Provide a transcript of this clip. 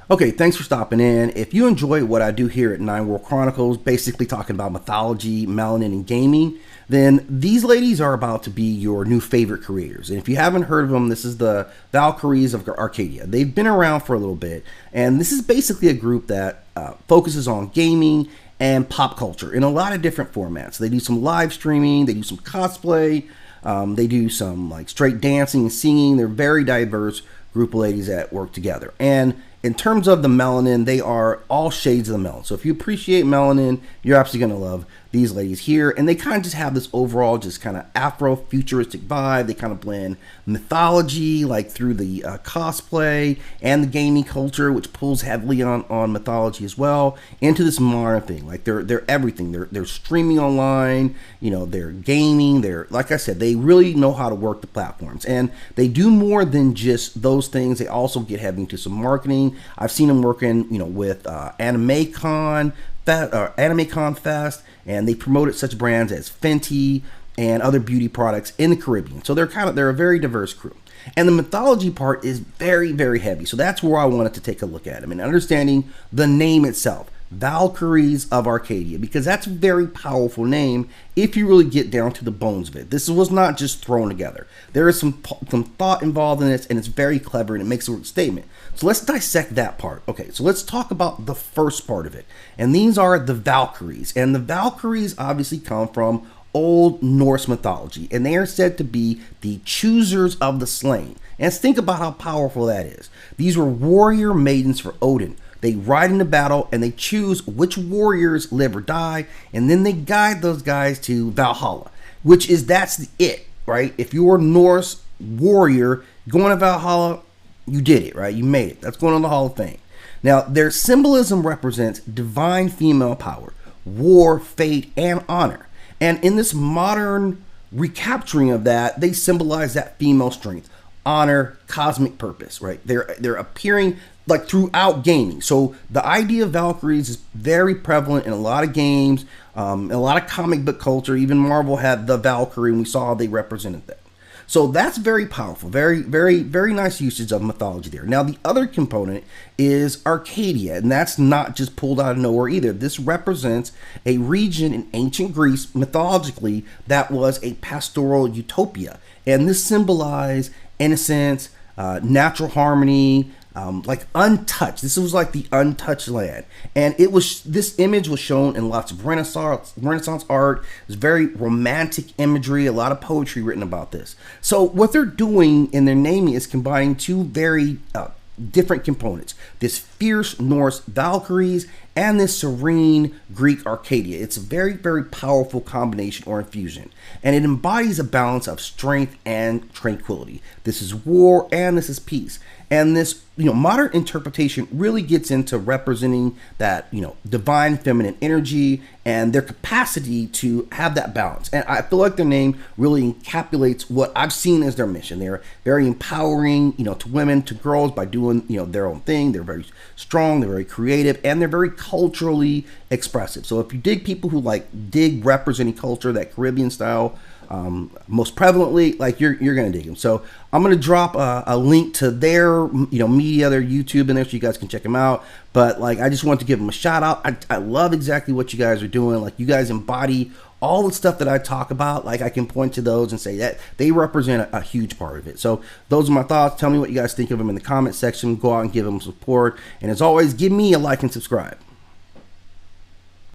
Okay, thanks for stopping in. If you enjoy what I do here at World Chronicles, basically talking about mythology, melanin, and gaming, then these ladies are about to be your new favorite creators. And if you haven't heard of them, this is the Valkyries of Arcadia. They've been around for a little bit, and this is basically a group that focuses on gaming and pop culture in a lot of different formats. They do some live streaming, they do some cosplay, they do some like straight dancing and singing. They're very diverse group of ladies that work together. And in terms of the melanin, they are all shades of the melanin. So if you appreciate melanin, you're absolutely going to love these ladies here. And they kind of just have this overall just kind of Afro futuristic vibe. They kind of blend mythology like through the cosplay and the gaming culture, which pulls heavily on mythology as well, into this modern thing. Like they're everything. They're streaming online, you know, they're gaming. They're, like I said, they really know how to work the platforms. And they do more than just those things. They also get heavy into some marketing. I've seen them working, you know, with AnimeCon Fest, and they promoted such brands as Fenty and other beauty products in the Caribbean. So they're a very diverse crew. And the mythology part is very, very heavy. So that's where I wanted to take a look at them and understanding the name itself, Valkyries of Arcadia, because that's a very powerful name if you really get down to the bones of it. This was not just thrown together. There is some thought involved in this, and it's very clever, and it makes a statement. So let's dissect that part. Okay, so let's talk about the first part of it. And these are the Valkyries. And the Valkyries obviously come from Old Norse mythology, and they are said to be the choosers of the slain. And let's think about how powerful that is. These were warrior maidens for Odin. They ride into battle and they choose which warriors live or die, and then they guide those guys to Valhalla, that's it, right? If you're a Norse warrior going to Valhalla, you did it, right? You made it. That's going on the Hall of Fame. Now, their symbolism represents divine female power, war, fate, and honor. And in this modern recapturing of that, they symbolize that female strength, honor, cosmic purpose, right? They're appearing like throughout gaming. So the idea of Valkyries is very prevalent in a lot of games, a lot of comic book culture. Even Marvel had the Valkyrie, and we saw how they represented that. So that's very powerful, very, very, very nice usage of mythology there. Now, the other component is Arcadia, and that's not just pulled out of nowhere either. This represents a region in ancient Greece, mythologically, that was a pastoral utopia. And this symbolized innocence, natural harmony, like untouched. This was like the untouched land, and this image was shown in lots of Renaissance art. It's very romantic imagery, a lot of poetry written about this. So what they're doing in their naming is combining two very different components: this fierce Norse Valkyries and this serene Greek Arcadia. It's a very, very powerful combination or infusion, and it embodies a balance of strength and tranquility. This is war and this is peace. And this, modern interpretation really gets into representing that, divine feminine energy and their capacity to have that balance. And I feel like their name really encapsulates what I've seen as their mission. They're very empowering, to women, to girls by doing, their own thing. They're very strong, they're very creative, and they're very culturally expressive. So if you dig people who dig representing culture, that Caribbean style, most prevalently, you're gonna dig them. So I'm gonna drop a link to their media, their YouTube in there, so you guys can check them out. But I just want to give them a shout out. I love exactly what you guys are doing. You guys embody all the stuff that I talk about. I can point to those and say that they represent a huge part of it. So those are my thoughts. Tell me what you guys think of them in the comment section. Go out and give them support, and as always, give me a like and subscribe.